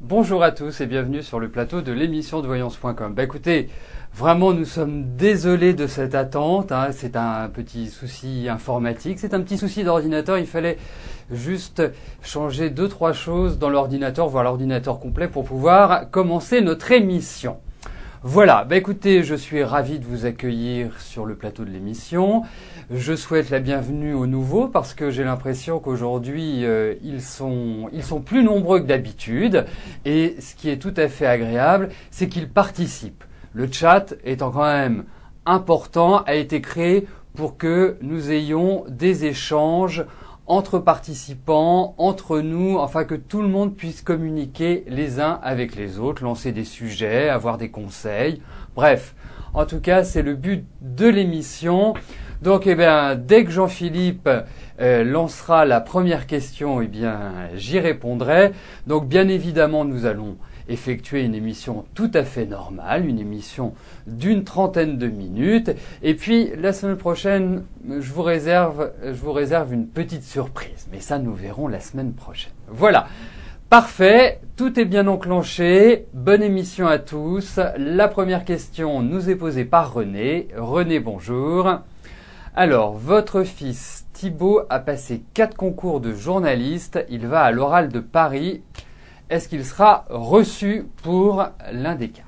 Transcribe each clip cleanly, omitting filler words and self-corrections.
Bonjour à tous et bienvenue sur le plateau de l'émission de voyance.com. Écoutez, vraiment nous sommes désolés de cette attente, c'est un petit souci informatique, c'est un petit souci d'ordinateur, il fallait juste changer 2-3 choses dans l'ordinateur, voire l'ordinateur complet pour pouvoir commencer notre émission. Voilà, écoutez, je suis ravi de vous accueillir sur le plateau de l'émission. Je souhaite la bienvenue aux nouveaux parce que j'ai l'impression qu'aujourd'hui ils sont plus nombreux que d'habitude et ce qui est tout à fait agréable, c'est qu'ils participent. Le chat étant quand même important, a été créé pour que nous ayons des échanges entre participants, entre nous, enfin que tout le monde puisse communiquer les uns avec les autres, lancer des sujets, avoir des conseils. Bref, en tout cas, c'est le but de l'émission. Donc, dès que Jean-Philippe lancera la première question, j'y répondrai. Donc, bien évidemment, nous allons effectuer une émission tout à fait normale, une émission d'une 30aine de minutes. Et puis, la semaine prochaine, je vous réserve une petite surprise. Mais ça, nous verrons la semaine prochaine. Voilà. Parfait. Tout est bien enclenché. Bonne émission à tous. La première question nous est posée par René. René, bonjour. Alors, votre fils Thibaut a passé 4 concours de journaliste. Il va à l'Oral de Paris. Est-ce qu'il sera reçu pour l'un des 4 ?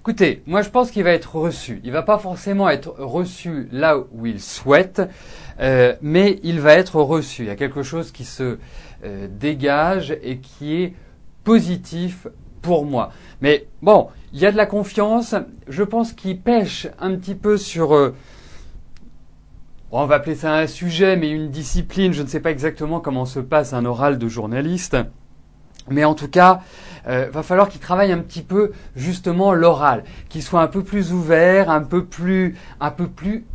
Écoutez, moi je pense qu'il va être reçu. Il va pas forcément être reçu là où il souhaite, mais il va être reçu. Il y a quelque chose qui se dégage et qui est positif pour moi. Mais bon, il y a de la confiance. Je pense qu'il pêche un petit peu sur... on va appeler ça un sujet, mais une discipline. Je ne sais pas exactement comment se passe un oral de journaliste. Mais en tout cas, va falloir qu'il travaille un petit peu justement l'oral, qu'il soit un peu plus ouvert, un peu plus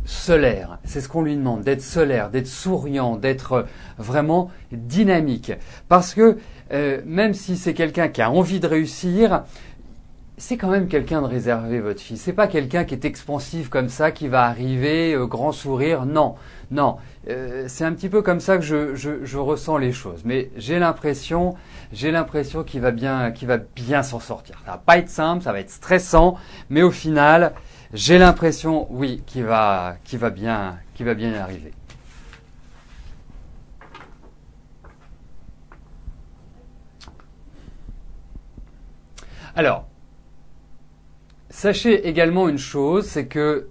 solaire. C'est ce qu'on lui demande, d'être solaire, d'être souriant, d'être vraiment dynamique. Parce que même si c'est quelqu'un qui a envie de réussir, c'est quand même quelqu'un de réservé, votre fils. C'est pas quelqu'un qui est expansif comme ça, qui va arriver, grand sourire. Non. C'est un petit peu comme ça que je ressens les choses. Mais j'ai l'impression qu'il va bien s'en sortir. Ça va pas être simple, ça va être stressant, mais au final, j'ai l'impression, oui, qu'il va bien y arriver. Alors, sachez également une chose, c'est que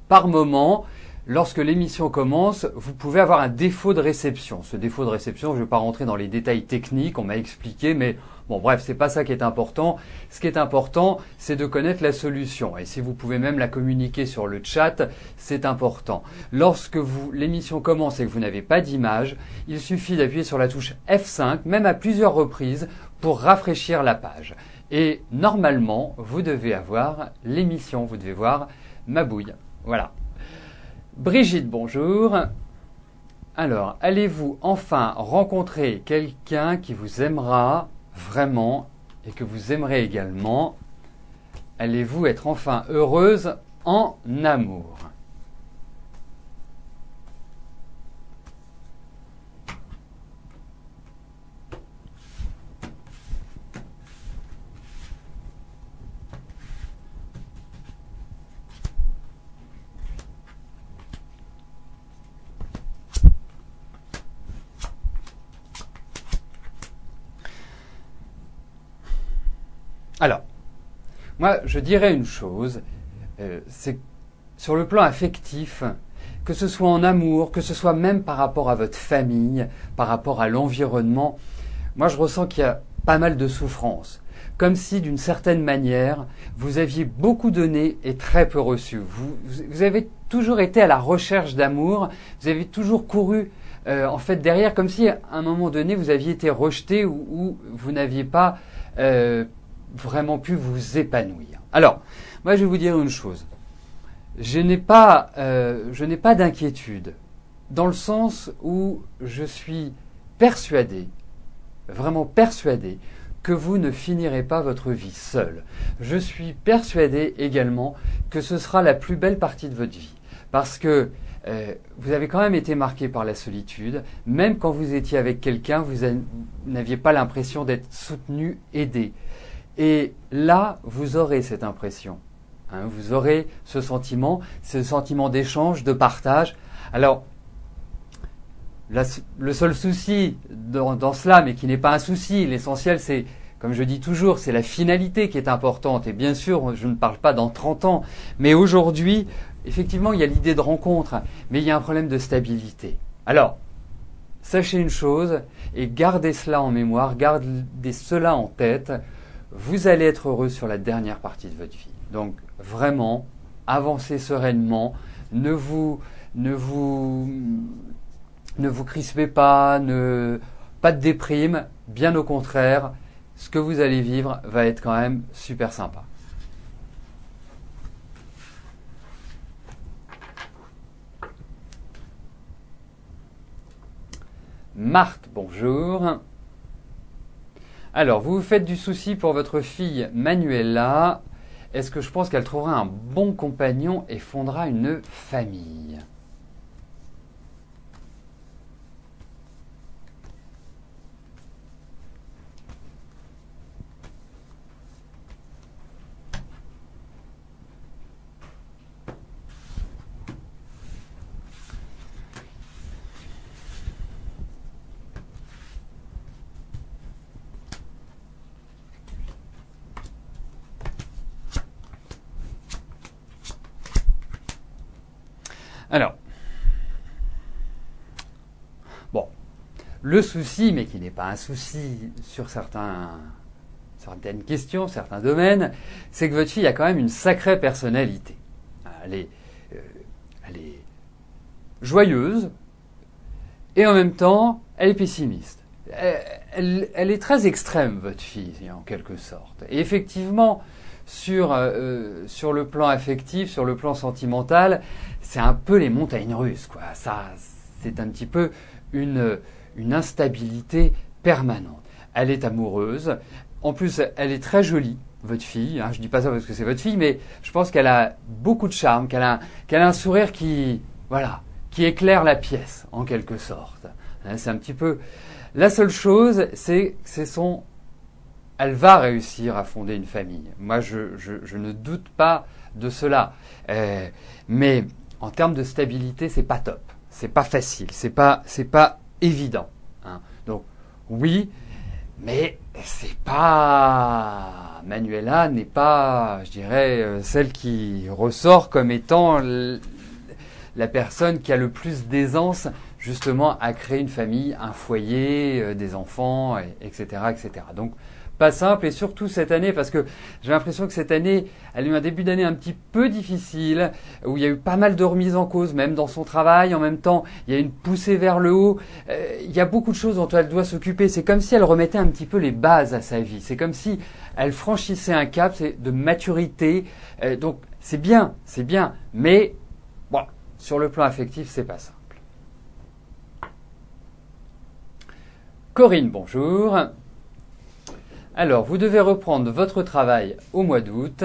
par moment, lorsque l'émission commence, vous pouvez avoir un défaut de réception. Ce défaut de réception, je ne vais pas rentrer dans les détails techniques, on m'a expliqué, mais bon, bref, c'est pas ça qui est important. Ce qui est important, c'est de connaître la solution. Et si vous pouvez même la communiquer sur le chat, c'est important. Lorsque l'émission commence et que vous n'avez pas d'image, il suffit d'appuyer sur la touche F5, même à plusieurs reprises, pour rafraîchir la page. Et normalement, vous devez avoir l'émission, vous devez voir ma bouille. Voilà. Brigitte, bonjour. Alors, allez-vous enfin rencontrer quelqu'un qui vous aimera vraiment et que vous aimerez également? Allez-vous être enfin heureuse en amour? Alors, moi, je dirais une chose, c'est sur le plan affectif, que ce soit en amour, que ce soit même par rapport à votre famille, par rapport à l'environnement, moi, je ressens qu'il y a pas mal de souffrance. Comme si, d'une certaine manière, vous aviez beaucoup donné et très peu reçu. Vous avez toujours été à la recherche d'amour, vous avez toujours couru en fait derrière, comme si à un moment donné, vous aviez été rejeté ou vous n'aviez pas... vraiment pu vous épanouir. Alors, moi je vais vous dire une chose. Je n'ai pas d'inquiétude, dans le sens où je suis persuadé, vraiment persuadé, que vous ne finirez pas votre vie seul. Je suis persuadé également que ce sera la plus belle partie de votre vie. Parce que vous avez quand même été marqué par la solitude. Même quand vous étiez avec quelqu'un, vous n'aviez pas l'impression d'être soutenu, aidé. Et là, vous aurez cette impression. Hein, vous aurez ce sentiment d'échange, de partage. Alors, le seul souci dans cela, mais qui n'est pas un souci, l'essentiel c'est, comme je dis toujours, c'est la finalité qui est importante. Et bien sûr, je ne parle pas dans 30 ans, mais aujourd'hui, effectivement, il y a l'idée de rencontre, mais il y a un problème de stabilité. Alors, sachez une chose, et gardez cela en mémoire, gardez cela en tête, vous allez être heureux sur la dernière partie de votre vie. Donc, vraiment, avancez sereinement, ne vous crispez pas, pas de déprime, bien au contraire, ce que vous allez vivre va être quand même super sympa. Marthe, bonjour. Alors, vous vous faites du souci pour votre fille Manuela. Est-ce que je pense qu'elle trouvera un bon compagnon et fondera une famille ? Alors, bon, le souci, mais qui n'est pas un souci sur certaines questions, certains domaines, c'est que votre fille a quand même une sacrée personnalité. Elle est joyeuse et en même temps, elle est pessimiste. Elle est très extrême, votre fille, en quelque sorte. Et effectivement, sur le plan affectif, sur le plan sentimental, c'est un peu les montagnes russes, quoi. Ça, c'est un petit peu une instabilité permanente. Elle est amoureuse. En plus, elle est très jolie, votre fille. Hein. Je dis pas ça parce que c'est votre fille, mais je pense qu'elle a beaucoup de charme, qu'elle a un sourire qui éclaire la pièce, en quelque sorte. Hein, c'est un petit peu. La seule chose, c'est elle va réussir à fonder une famille. Moi, je ne doute pas de cela. Mais en termes de stabilité, c'est pas top. C'est pas facile. C'est pas évident. Hein. Donc, oui, mais c'est pas. Manuela n'est pas, je dirais, celle qui ressort comme étant la personne qui a le plus d'aisance justement à créer une famille, un foyer, des enfants, etc., etc. Donc, pas simple, et surtout cette année, parce que j'ai l'impression que cette année, elle a eu un début d'année un petit peu difficile, où il y a eu pas mal de remises en cause, même dans son travail. En même temps, il y a une poussée vers le haut. Il y a beaucoup de choses dont elle doit s'occuper. C'est comme si elle remettait un petit peu les bases à sa vie. C'est comme si elle franchissait un cap de maturité. Donc, c'est bien, mais bon, sur le plan affectif, c'est pas simple. Corinne, bonjour. Alors, vous devez reprendre votre travail au mois d'août,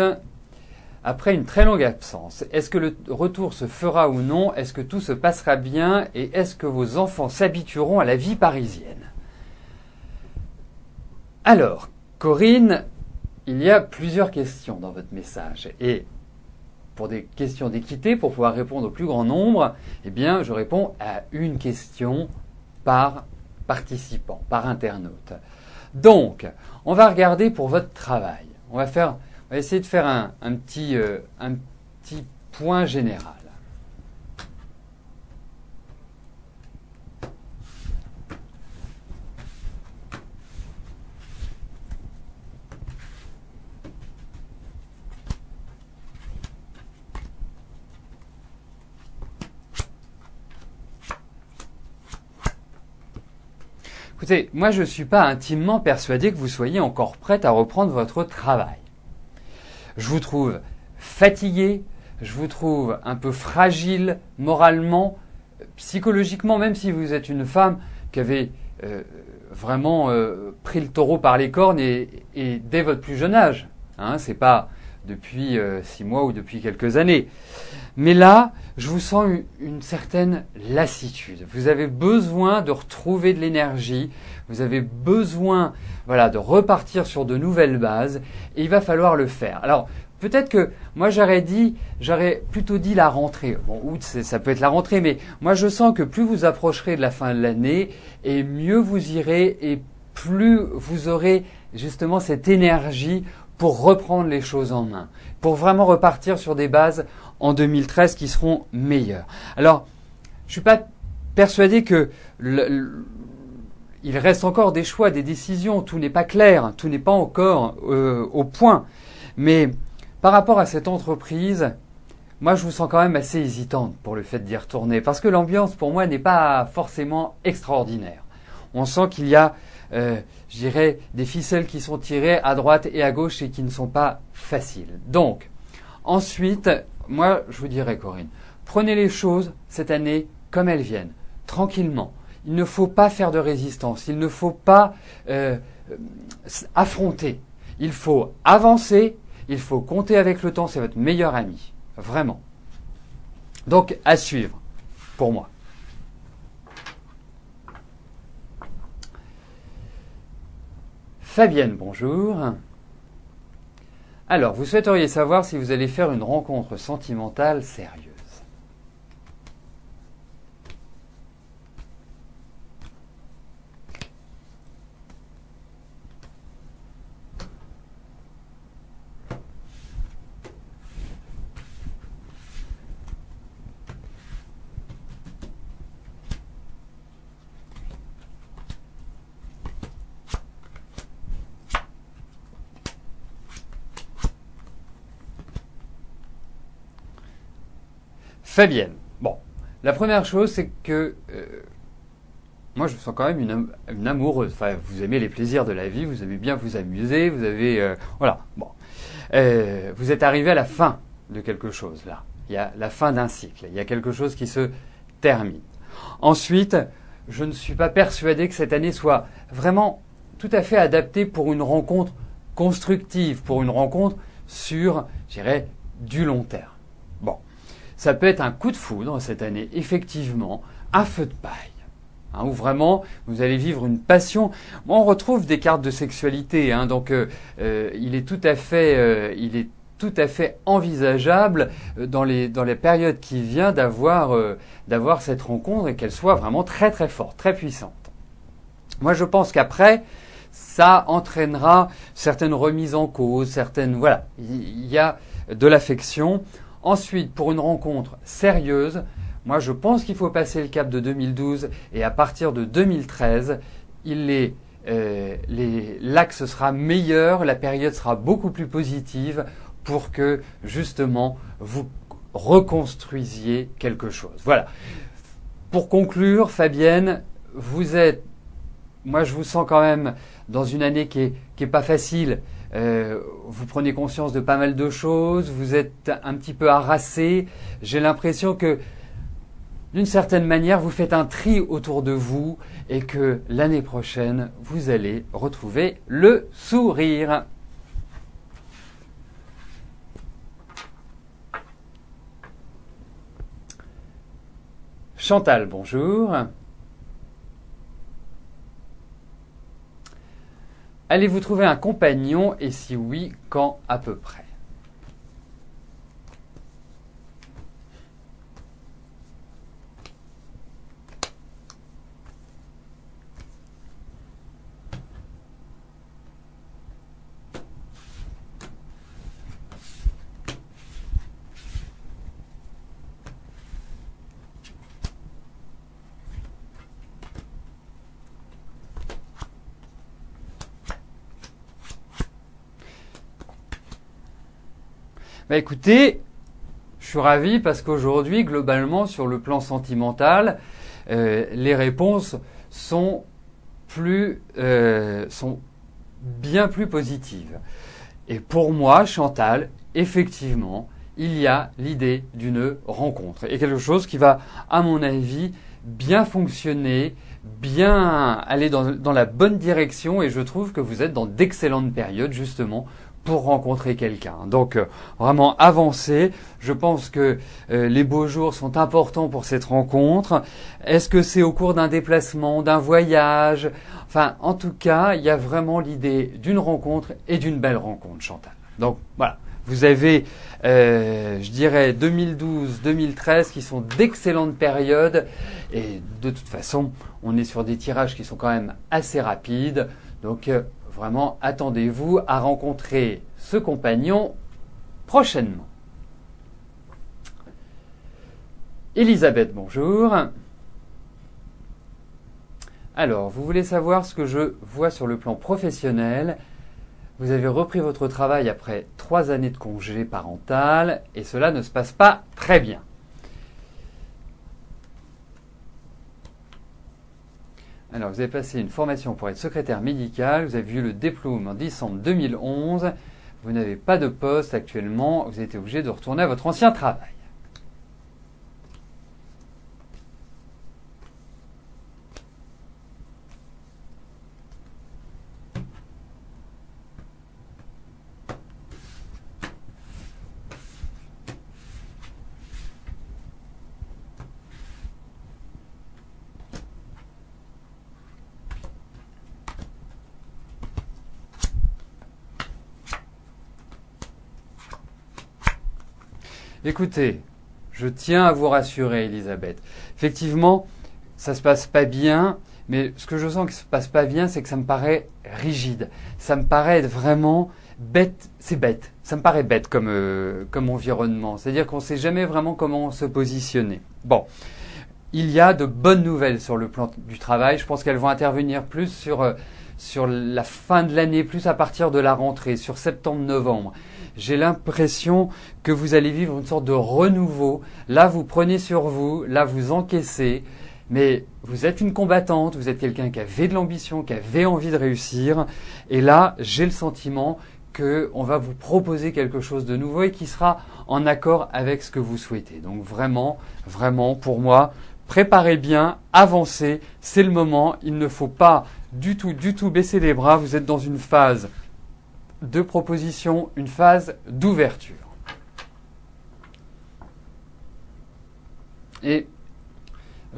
après une très longue absence. Est-ce que le retour se fera ou non? Est-ce que tout se passera bien? Et est-ce que vos enfants s'habitueront à la vie parisienne? Alors, Corinne, il y a plusieurs questions dans votre message. Et pour des questions d'équité, pour pouvoir répondre au plus grand nombre, eh bien, je réponds à une question par participant, par internaute. Donc, on va regarder pour votre travail. On va essayer de faire un petit point général. Écoutez, moi je ne suis pas intimement persuadé que vous soyez encore prête à reprendre votre travail. Je vous trouve fatigué, je vous trouve un peu fragile moralement, psychologiquement, même si vous êtes une femme qui avait vraiment pris le taureau par les cornes et dès votre plus jeune âge. Hein, c'est pas depuis 6 mois ou depuis quelques années. Mais là, je vous sens une certaine lassitude. Vous avez besoin de retrouver de l'énergie, vous avez besoin de repartir sur de nouvelles bases et il va falloir le faire. Alors, peut-être que moi j'aurais plutôt dit la rentrée. Bon, août, ça peut être la rentrée, mais moi je sens que plus vous approcherez de la fin de l'année et mieux vous irez et plus vous aurez justement cette énergie pour reprendre les choses en main, pour vraiment repartir sur des bases en 2013 qui seront meilleures. Alors, je suis pas persuadé que il reste encore des choix, des décisions, tout n'est pas clair, tout n'est pas encore au point. Mais par rapport à cette entreprise, moi je vous sens quand même assez hésitante pour le fait d'y retourner, parce que l'ambiance pour moi n'est pas forcément extraordinaire. On sent qu'il y a, je dirais, des ficelles qui sont tirées à droite et à gauche et qui ne sont pas faciles. Donc, ensuite, moi je vous dirais, Corinne, prenez les choses cette année comme elles viennent, tranquillement. Il ne faut pas faire de résistance, il ne faut pas affronter. Il faut avancer, il faut compter avec le temps, c'est votre meilleur ami, vraiment. Donc, à suivre, pour moi. Fabienne, bonjour. Alors, vous souhaiteriez savoir si vous allez faire une rencontre sentimentale sérieuse. Fabienne, bon, la première chose, c'est que moi, je me sens quand même une amoureuse. Enfin, vous aimez les plaisirs de la vie, vous aimez bien vous amuser, vous avez... voilà, bon. Vous êtes arrivé à la fin de quelque chose, là. Il y a la fin d'un cycle, il y a quelque chose qui se termine. Ensuite, je ne suis pas persuadé que cette année soit vraiment tout à fait adaptée pour une rencontre constructive, pour une rencontre sur, je dirais, du long terme. Bon. Ça peut être un coup de foudre cette année, effectivement, un feu de paille, hein, où vraiment vous allez vivre une passion. Bon, on retrouve des cartes de sexualité, hein, donc il est tout à fait envisageable dans les périodes qui viennent d'avoir cette rencontre et qu'elle soit vraiment très très forte, très puissante. Moi, je pense qu'après, ça entraînera certaines remises en cause, voilà, il y a de l'affection. Ensuite, pour une rencontre sérieuse, moi je pense qu'il faut passer le cap de 2012 et à partir de 2013, l'axe sera meilleur, la période sera beaucoup plus positive pour que justement vous reconstruisiez quelque chose. Voilà. Pour conclure, Fabienne, moi je vous sens quand même dans une année qui est pas facile. Vous prenez conscience de pas mal de choses, vous êtes un petit peu harassé. J'ai l'impression que, d'une certaine manière, vous faites un tri autour de vous et que l'année prochaine, vous allez retrouver le sourire. Chantal, bonjour. Allez-vous trouver un compagnon et si oui, quand à peu près? Bah écoutez, je suis ravi parce qu'aujourd'hui, globalement, sur le plan sentimental, les réponses sont bien plus positives. Et pour moi, Chantal, effectivement, il y a l'idée d'une rencontre. Et quelque chose qui va, à mon avis, bien fonctionner, bien aller dans la bonne direction. Et je trouve que vous êtes dans d'excellentes périodes, justement, pour rencontrer quelqu'un. Donc vraiment avancez. Je pense que les beaux jours sont importants pour cette rencontre. Est-ce que c'est au cours d'un déplacement, d'un voyage? Enfin, en tout cas, il y a vraiment l'idée d'une rencontre et d'une belle rencontre, Chantal. Donc voilà, vous avez, je dirais, 2012-2013 qui sont d'excellentes périodes. Et de toute façon, on est sur des tirages qui sont quand même assez rapides. Donc vraiment, attendez-vous à rencontrer ce compagnon prochainement. Elisabeth, bonjour. Alors, vous voulez savoir ce que je vois sur le plan professionnel. Vous avez repris votre travail après 3 années de congé parental et cela ne se passe pas très bien. Alors, vous avez passé une formation pour être secrétaire médical, vous avez eu le diplôme en décembre 2011, vous n'avez pas de poste actuellement, vous avez été obligé de retourner à votre ancien travail. Écoutez, je tiens à vous rassurer, Elisabeth. Effectivement, ça se passe pas bien, mais ce que je sens que ça se passe pas bien, c'est que ça me paraît rigide. Ça me paraît être vraiment bête. C'est bête. Ça me paraît bête comme environnement. C'est-à-dire qu'on ne sait jamais vraiment comment se positionner. Bon. Il y a de bonnes nouvelles sur le plan du travail. Je pense qu'elles vont intervenir plus sur la fin de l'année, plus à partir de la rentrée, sur septembre-novembre. J'ai l'impression que vous allez vivre une sorte de renouveau. Là, vous prenez sur vous, là, vous encaissez. Mais vous êtes une combattante, vous êtes quelqu'un qui avait de l'ambition, qui avait envie de réussir. Et là, j'ai le sentiment qu'on va vous proposer quelque chose de nouveau et qui sera en accord avec ce que vous souhaitez. Donc vraiment, vraiment, pour moi, préparez bien, avancez, c'est le moment. Il ne faut pas du tout baisser les bras. Vous êtes dans une phase de proposition, une phase d'ouverture. Et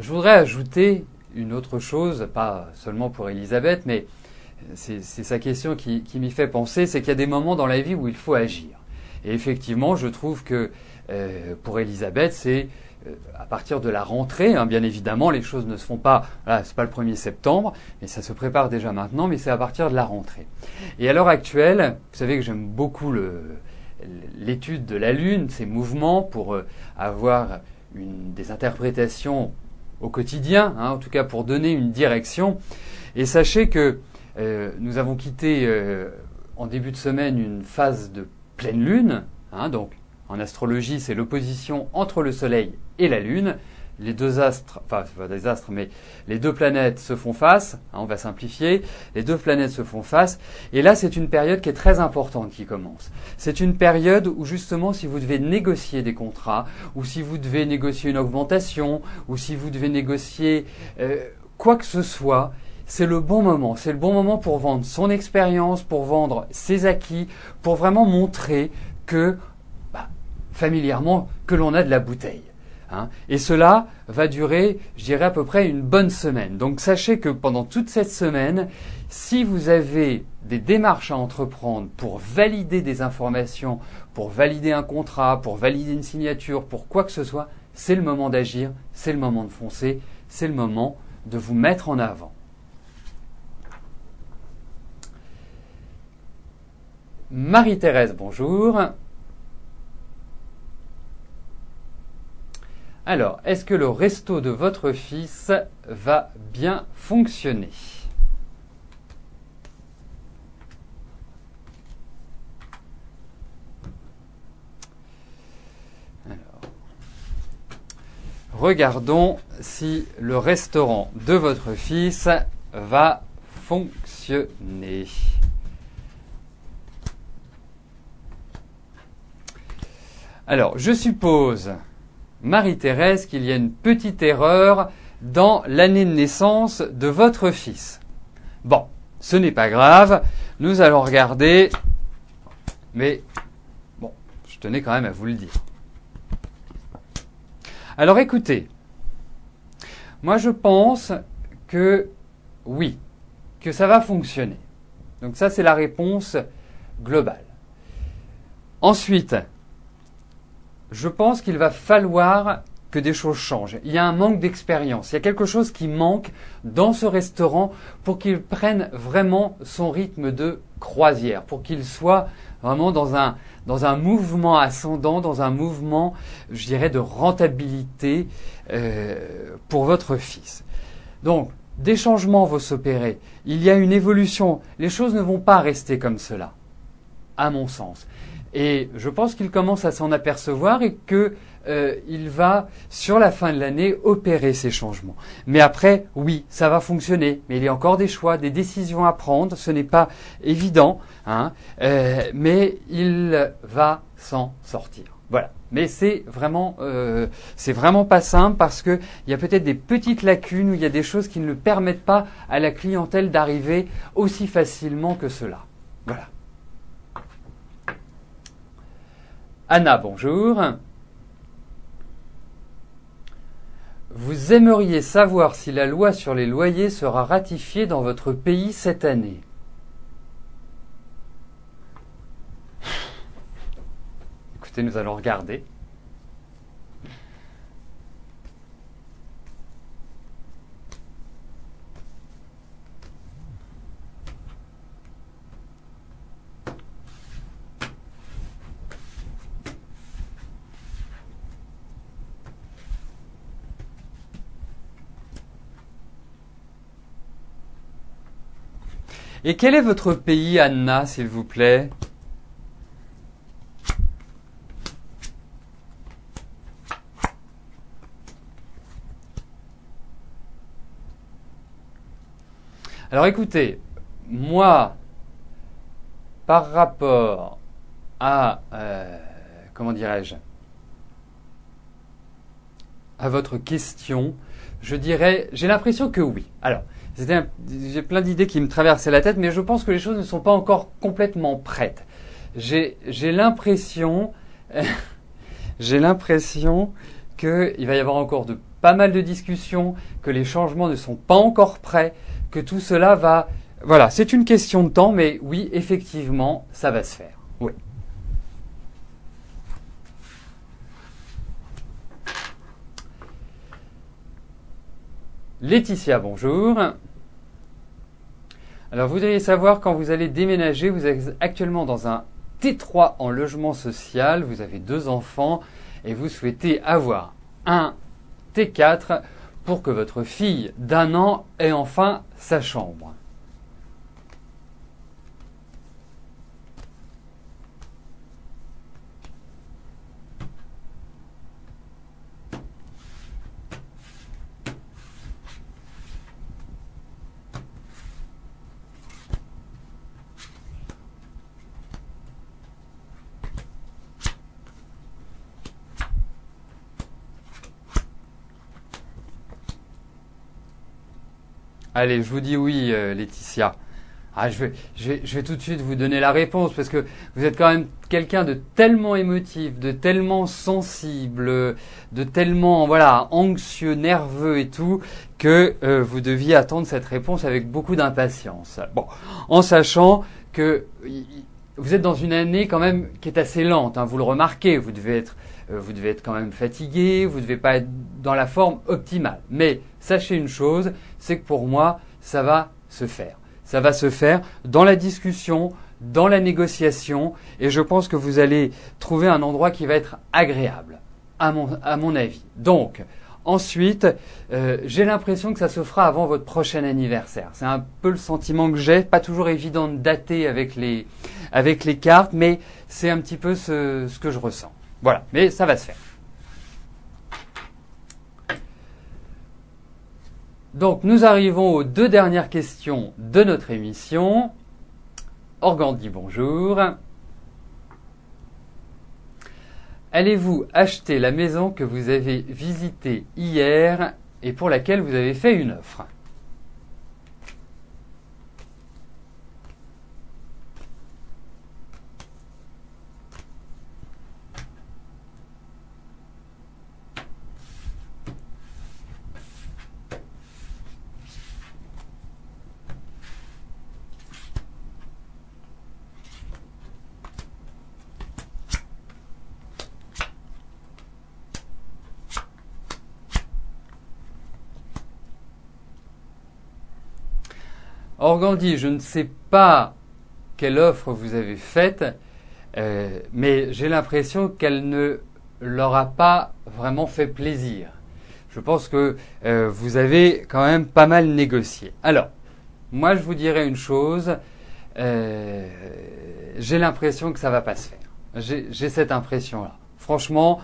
je voudrais ajouter une autre chose, pas seulement pour Elisabeth, mais c'est sa question qui m'y fait penser, c'est qu'il y a des moments dans la vie où il faut agir. Et effectivement, je trouve que pour Elisabeth, c'est à partir de la rentrée, hein, bien évidemment, les choses ne se font pas, voilà, c'est pas le 1er septembre, mais ça se prépare déjà maintenant, mais c'est à partir de la rentrée. Et à l'heure actuelle, vous savez que j'aime beaucoup l'étude de la Lune, ses mouvements, pour avoir des interprétations au quotidien, hein, en tout cas pour donner une direction. Et sachez que nous avons quitté en début de semaine une phase de pleine lune, hein, donc en astrologie, c'est l'opposition entre le Soleil et la Lune. Les deux astres, enfin, c'est pas des astres, mais les deux planètes se font face. Hein, on va simplifier. Les deux planètes se font face. Et là, c'est une période qui est très importante qui commence. C'est une période où, justement, si vous devez négocier des contrats, ou si vous devez négocier une augmentation, ou si vous devez négocier quoi que ce soit, c'est le bon moment. C'est le bon moment pour vendre son expérience, pour vendre ses acquis, pour vraiment montrer que familièrement, que l'on a de la bouteille. Hein. Et cela va durer, je dirais, à peu près une bonne semaine. Donc sachez que pendant toute cette semaine, si vous avez des démarches à entreprendre pour valider des informations, pour valider un contrat, pour valider une signature, pour quoi que ce soit, c'est le moment d'agir, c'est le moment de foncer, c'est le moment de vous mettre en avant. Marie-Thérèse, bonjour. Alors, est-ce que le resto de votre fils va bien fonctionner? Alors, regardons si le restaurant de votre fils va fonctionner. Alors, je suppose, Marie-Thérèse, qu'il y a une petite erreur dans l'année de naissance de votre fils. Bon, ce n'est pas grave, nous allons regarder, mais bon, je tenais quand même à vous le dire. Alors écoutez, moi je pense que oui, que ça va fonctionner. Donc ça c'est la réponse globale. Ensuite, je pense qu'il va falloir que des choses changent. Il y a un manque d'expérience. Il y a quelque chose qui manque dans ce restaurant pour qu'il prenne vraiment son rythme de croisière, pour qu'il soit vraiment dans un mouvement ascendant, dans un mouvement, je dirais, de rentabilité pour votre fils. Donc, des changements vont s'opérer. Il y a une évolution. Les choses ne vont pas rester comme cela, à mon sens. Et je pense qu'il commence à s'en apercevoir et que il va, sur la fin de l'année, opérer ces changements. Mais après, oui, ça va fonctionner. Mais il y a encore des choix, des décisions à prendre. Ce n'est pas évident, hein, mais il va s'en sortir. Voilà. Mais c'est vraiment pas simple parce que il y a peut-être des petites lacunes où il y a des choses qui ne le permettent pas à la clientèle d'arriver aussi facilement que cela. Voilà. Anna, bonjour. Vous aimeriez savoir si la loi sur les loyers sera ratifiée dans votre pays cette année. Écoutez, nous allons regarder. Et quel est votre pays, Anna, s'il vous plaît? Alors écoutez, moi, par rapport à, comment dirais-je, à votre question, je dirais, j'ai l'impression que oui. Alors, j'ai plein d'idées qui me traversaient la tête, mais je pense que les choses ne sont pas encore complètement prêtes. J'ai l'impression qu'il va y avoir encore pas mal de discussions, que les changements ne sont pas encore prêts, que tout cela va... Voilà, c'est une question de temps, mais oui, effectivement, ça va se faire. Oui. Laetitia, bonjour. Alors, vous devriez savoir, quand vous allez déménager, vous êtes actuellement dans un T3 en logement social, vous avez 2 enfants et vous souhaitez avoir un T4 pour que votre fille d'1 an ait enfin sa chambre. Allez, je vous dis oui, Laetitia. Ah, je vais tout de suite vous donner la réponse parce que vous êtes quand même quelqu'un de tellement émotif, de tellement sensible, de tellement anxieux, nerveux et tout que vous deviez attendre cette réponse avec beaucoup d'impatience. Bon, en sachant que vous êtes dans une année quand même qui est assez lente, hein, vous le remarquez, vous devez être quand même fatigué, vous ne devez pas être dans la forme optimale. Mais sachez une chose, c'est que pour moi, ça va se faire. Ça va se faire dans la discussion, dans la négociation, et je pense que vous allez trouver un endroit qui va être agréable, à mon avis. Donc, ensuite, j'ai l'impression que ça se fera avant votre prochain anniversaire. C'est un peu le sentiment que j'ai, pas toujours évident de dater avec les cartes, mais c'est un petit peu ce que je ressens. Voilà, mais ça va se faire. Donc, nous arrivons aux 2 dernières questions de notre émission. Organdi, bonjour. allez-vous acheter la maison que vous avez visitée hier et pour laquelle vous avez fait une offre? Organdi, je ne sais pas quelle offre vous avez faite, mais j'ai l'impression qu'elle ne leur a pas vraiment fait plaisir. Je pense que vous avez quand même pas mal négocié. Alors, moi je vous dirais une chose, j'ai l'impression que ça va pas se faire. J'ai cette impression-là. Franchement,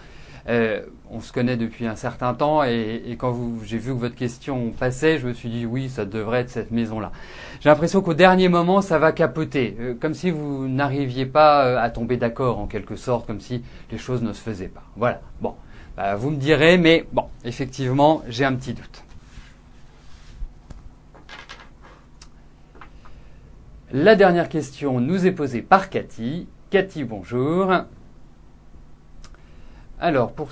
on se connaît depuis un certain temps et quand j'ai vu que votre question passait, je me suis dit oui, ça devrait être cette maison-là. J'ai l'impression qu'au dernier moment, ça va capoter, comme si vous n'arriviez pas à tomber d'accord en quelque sorte, comme si les choses ne se faisaient pas. Voilà. Bon, vous me direz, mais bon, effectivement, j'ai un petit doute. La dernière question nous est posée par Cathy. Cathy, bonjour. Alors, vous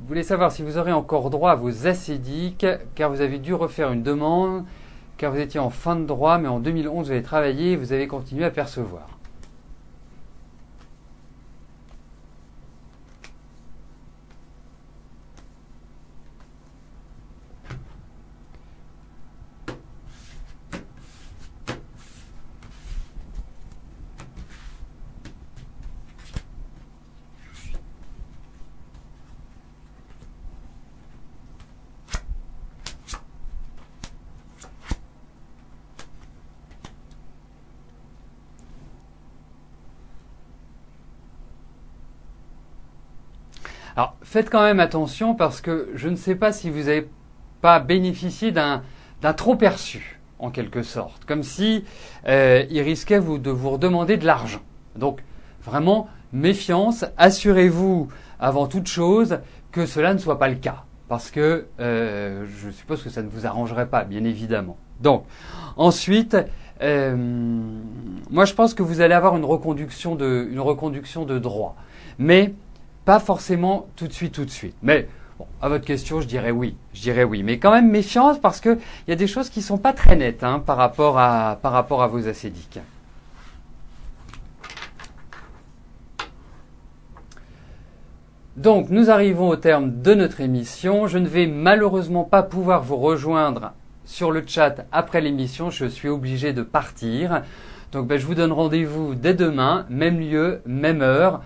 voulez savoir si vous aurez encore droit à vos acédiques, car vous avez dû refaire une demande, car vous étiez en fin de droit, mais en 2011 vous avez travaillé et vous avez continué à percevoir. Alors, faites quand même attention parce que je ne sais pas si vous n'avez pas bénéficié d'un trop perçu, en quelque sorte. Comme si il risquait de vous redemander de l'argent. Donc, vraiment, méfiance. Assurez-vous, avant toute chose, que cela ne soit pas le cas. Parce que je suppose que ça ne vous arrangerait pas, bien évidemment. Donc, ensuite, moi je pense que vous allez avoir une reconduction de droit. Mais pas forcément tout de suite. Mais bon, à votre question, je dirais oui. Mais quand même méfiance parce qu'il y a des choses qui ne sont pas très nettes par rapport à vos acédiques. Donc, nous arrivons au terme de notre émission. Je ne vais malheureusement pas pouvoir vous rejoindre sur le chat après l'émission. Je suis obligé de partir. Donc, je vous donne rendez-vous dès demain, même lieu, même heure.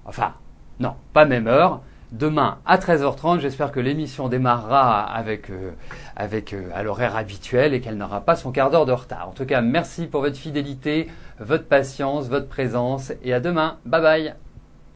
Enfin, non, pas même heure. Demain à 13h30, j'espère que l'émission démarrera à l'horaire habituel et qu'elle n'aura pas son quart d'heure de retard. En tout cas, merci pour votre fidélité, votre patience, votre présence et à demain. Bye bye.